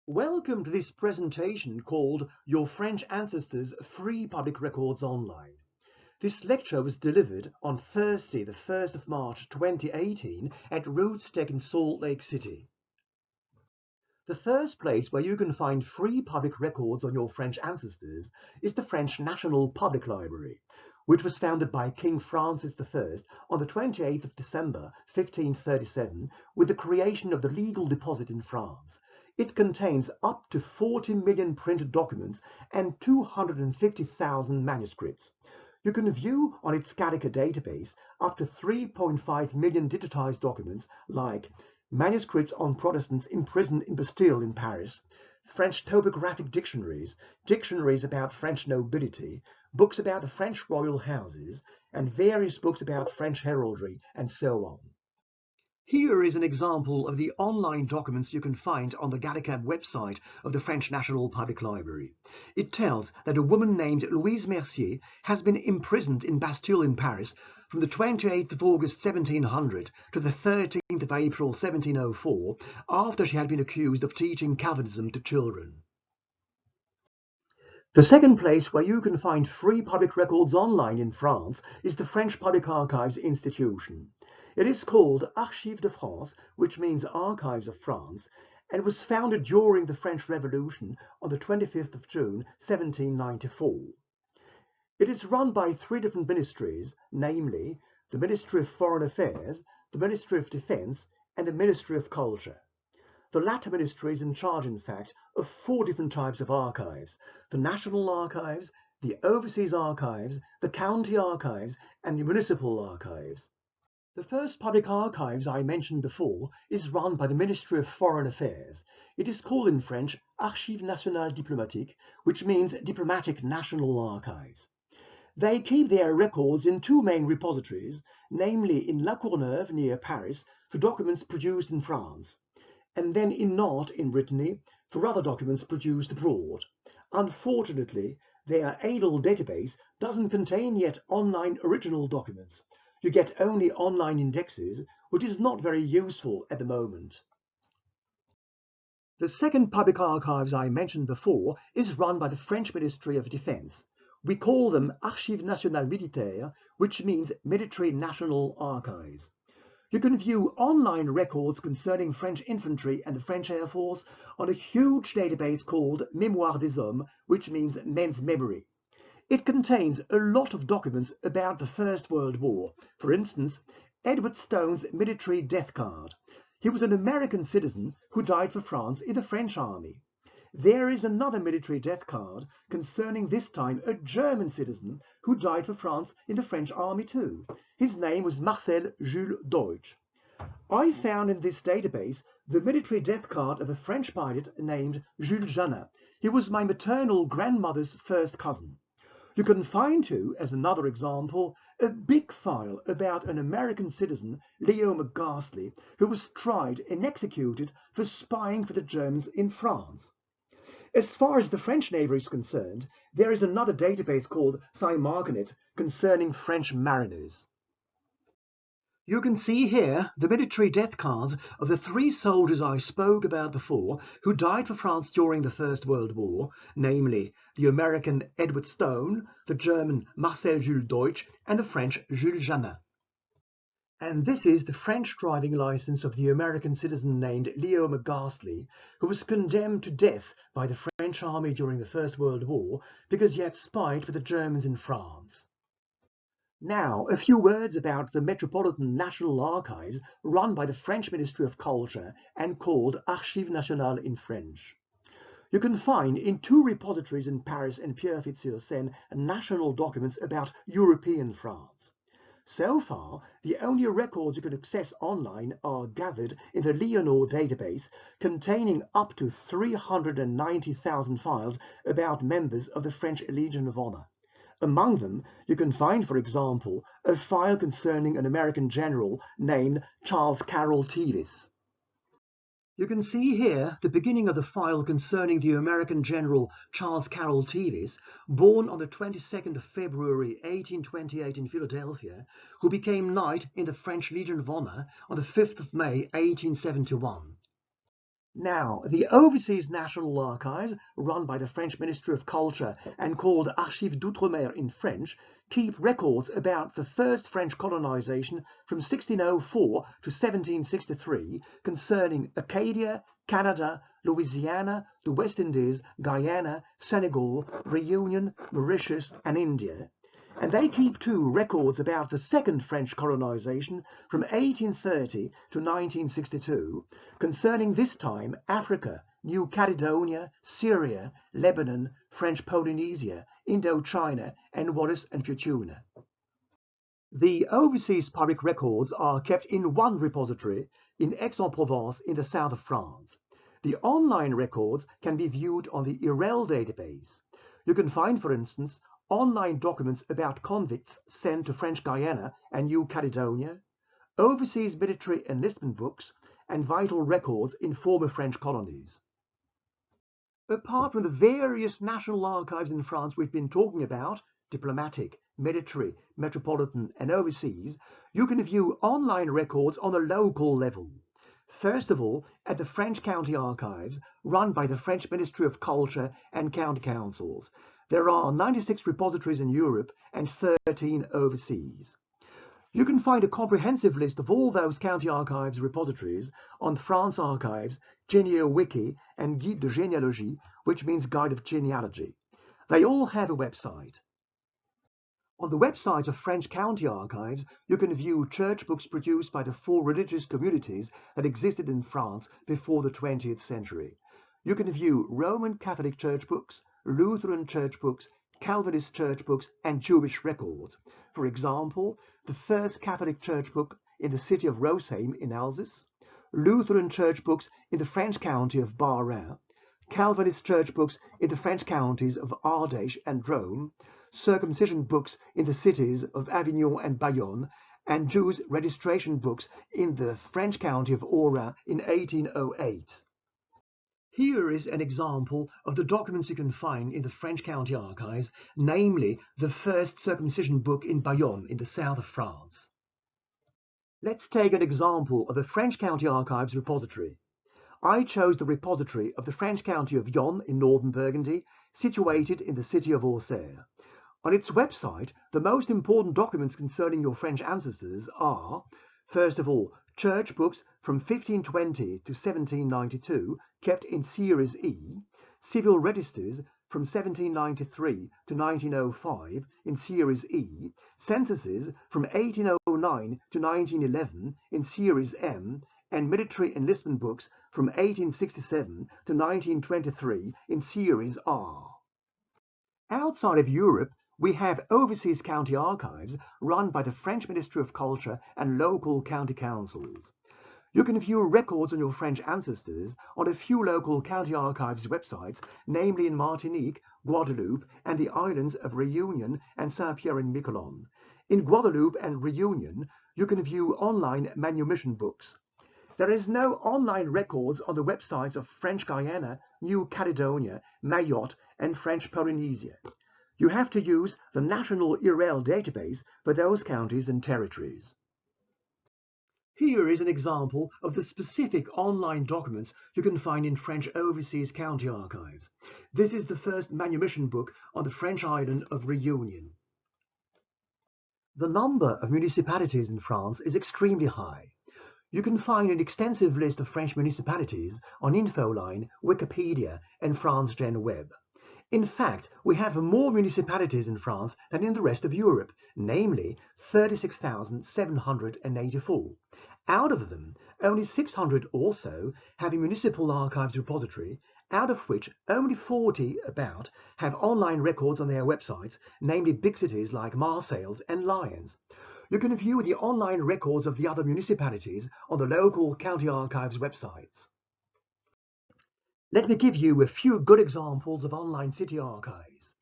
Welcome to this presentation called Your French Ancestors Free Public Records Online. This lecture was delivered on Thursday, the 1st of March 2018 at Roots Tech in Salt Lake City. The first place where you can find free public records on your French ancestors is the French National Public Library, which was founded by King Francis I on the 28th of December 1537 with the creation of the legal deposit in France. It contains up to 40 million printed documents and 250,000 manuscripts. You can view on its Gallica database up to 3.5 million digitized documents like manuscripts on Protestants imprisoned in Bastille in Paris, French topographic dictionaries, dictionaries about French nobility, books about the French royal houses, and various books about French heraldry, and so on. Here is an example of the online documents you can find on the Gallica website of the French National Public Library. It tells that a woman named Louise Mercier has been imprisoned in Bastille in Paris from the 28th of August 1700 to the 13th of April 1704 after she had been accused of teaching Calvinism to children. The second place where you can find free public records online in France is the French Public Archives Institution. It is called Archives de France, which means Archives of France, and was founded during the French Revolution on the 25th of June 1794. It is run by three different ministries, namely the Ministry of Foreign Affairs, the Ministry of Defense, and the Ministry of Culture. The latter ministry is in charge, in fact, of four different types of archives: the National Archives, the Overseas Archives, the County Archives, and the Municipal Archives. The first public archives I mentioned before is run by the Ministry of Foreign Affairs. It is called in French Archives Nationales Diplomatiques, which means Diplomatic National Archives. They keep their records in two main repositories, namely in La Courneuve near Paris for documents produced in France, and then in Nantes in Brittany for other documents produced abroad. Unfortunately, their ADL database doesn't contain yet online original documents. You get only online indexes, which is not very useful at the moment. The second public archives I mentioned before is run by the French Ministry of Defense. We call them Archives Nationales Militaires, which means Military National Archives. You can view online records concerning French infantry and the French Air Force on a huge database called Mémoire des Hommes, which means men's memory. It contains a lot of documents about the First World War. For instance, Edward Stone's military death card. He was an American citizen who died for France in the French army. There is another military death card concerning this time a German citizen who died for France in the French army too. His name was Marcel Jules Deutsch. I found in this database the military death card of a French pilot named Jules Janin. He was my maternal grandmother's first cousin. You can find too, as another example, a big file about an American citizen, Leo McGastley, who was tried and executed for spying for the Germans in France. As far as the French Navy is concerned, there is another database called Saint-Marguerite concerning French mariners. You can see here the military death cards of the three soldiers I spoke about before who died for France during the First World War, namely the American Edward Stone, the German Marcel Jules Deutsch, and the French Jules Janin. And this is the French driving license of the American citizen named Leo McGastley, who was condemned to death by the French army during the First World War because he had spied for the Germans in France. Now, a few words about the Metropolitan National Archives run by the French Ministry of Culture and called Archives Nationales in French. You can find in two repositories in Paris and Pierrefitte-sur-Seine national documents about European France. So far, the only records you can access online are gathered in the Leonore database, containing up to 390,000 files about members of the French Legion of Honor. Among them, you can find, for example, a file concerning an American general named Charles Carroll Tevis. You can see here the beginning of the file concerning the American general Charles Carroll Tevis, born on the 22nd of February 1828 in Philadelphia, who became Knight in the French Legion of Honor on the 5th of May 1871. Now, the Overseas National Archives, run by the French Ministry of Culture and called Archives d'Outre-mer in French, keep records about the first French colonization from 1604 to 1763 concerning Acadia, Canada, Louisiana, the West Indies, Guyana, Senegal, Reunion, Mauritius, and India. And they keep too records about the second French colonization from 1830 to 1962, concerning this time Africa, New Caledonia, Syria, Lebanon, French Polynesia, Indochina, and Wallis and Futuna. The overseas public records are kept in one repository in Aix-en-Provence in the south of France. The online records can be viewed on the IREL database. You can find, for instance, online documents about convicts sent to French Guiana and New Caledonia, overseas military enlistment books, and vital records in former French colonies. Apart from the various national archives in France we've been talking about, diplomatic, military, metropolitan, and overseas, you can view online records on a local level. First of all, at the French County Archives, run by the French Ministry of Culture and County Councils. There are 96 repositories in Europe and 13 overseas. You can find a comprehensive list of all those county archives repositories on France Archives, GénéaloWiki, and Guide de Généalogie, which means Guide of Genealogy. They all have a website. On the website of French County Archives, you can view church books produced by the four religious communities that existed in France before the 20th century. You can view Roman Catholic church books, Lutheran church books, Calvinist church books, and Jewish records. For example, the first Catholic church book in the city of Rosheim in Alsace, Lutheran church books in the French county of Bas-Rhin, Calvinist church books in the French counties of Ardèche and Drôme, circumcision books in the cities of Avignon and Bayonne, and Jews' registration books in the French county of Oran in 1808. Here is an example of the documents you can find in the French County Archives, namely the first circumcision book in Bayonne in the south of France. Let's take an example of the French County Archives repository. I chose the repository of the French county of Yonne in northern Burgundy, situated in the city of Auxerre. On its website, the most important documents concerning your French ancestors are, first of all, church books from 1520 to 1792, kept in Series E, civil registers from 1793 to 1905 in Series E, censuses from 1809 to 1911 in Series M, and military enlistment books from 1867 to 1923 in Series R. Outside of Europe, we have overseas county archives run by the French Ministry of Culture and local county councils. You can view records on your French ancestors on a few local county archives websites, namely in Martinique, Guadeloupe, and the islands of Reunion and Saint-Pierre-and-Miquelon. In Guadeloupe and Reunion, you can view online manumission books. There is no online records on the websites of French Guiana, New Caledonia, Mayotte, and French Polynesia. You have to use the National IREL database for those counties and territories. Here is an example of the specific online documents you can find in French overseas county archives. This is the first manumission book on the French island of Reunion. The number of municipalities in France is extremely high. You can find an extensive list of French municipalities on Infoline, Wikipedia, and France Gen Web. In fact, we have more municipalities in France than in the rest of Europe, namely 36,784. Out of them, only 600 or so have a municipal archives repository, out of which only 40 about have online records on their websites, namely big cities like Marseille and Lyons. You can view the online records of the other municipalities on the local county archives websites. Let me give you a few good examples of online city archives.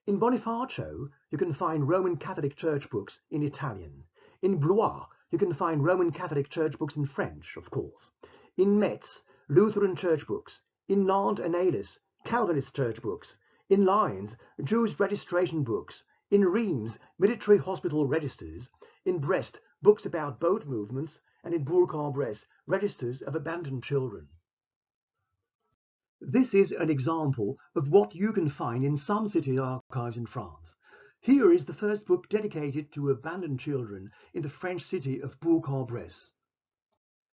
In Bonifacio, you can find Roman Catholic church books in Italian. In Blois, you can find Roman Catholic church books in French, of course. In Metz, Lutheran church books. In Nantes and Ailus, Calvinist church books. In Lyons, Jews' registration books. In Reims, military hospital registers. In Brest, books about boat movements. And in Bourg-en-Bresse, registers of abandoned children. This is an example of what you can find in some city archives in France. Here is the first book dedicated to abandoned children in the French city of Bourg-en-Bresse.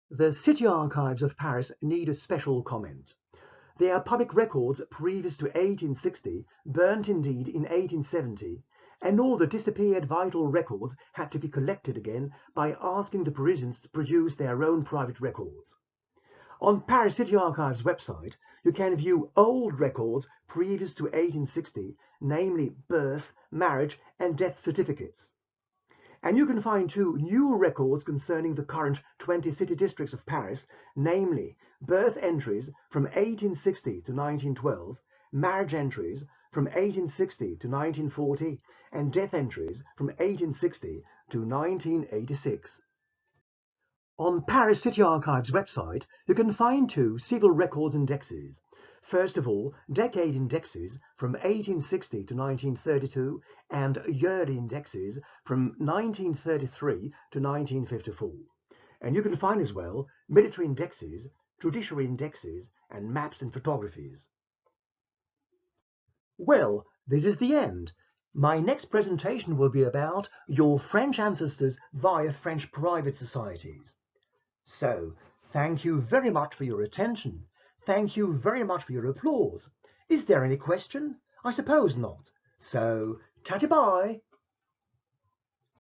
The city archives of Paris need a special comment. They are public records previous to 1860, burnt indeed in 1870, and all the disappeared vital records had to be collected again by asking the Parisians to produce their own private records. On Paris City Archives website, you can view old records previous to 1860, namely birth, marriage, and death certificates. And you can find two new records concerning the current 20 city districts of Paris, namely birth entries from 1860 to 1912, marriage entries from 1860 to 1940, and death entries from 1860 to 1986. On Paris City Archives website, you can find two civil records indexes. First of all, decade indexes from 1860 to 1932 and yearly indexes from 1933 to 1954. And you can find as well military indexes, judiciary indexes, and maps and photographies. Well, this is the end. My next presentation will be about your French ancestors via French private societies. So, thank you very much for your attention. Thank you very much for your applause. Is there any question? I suppose not. So, ta-ta-bye.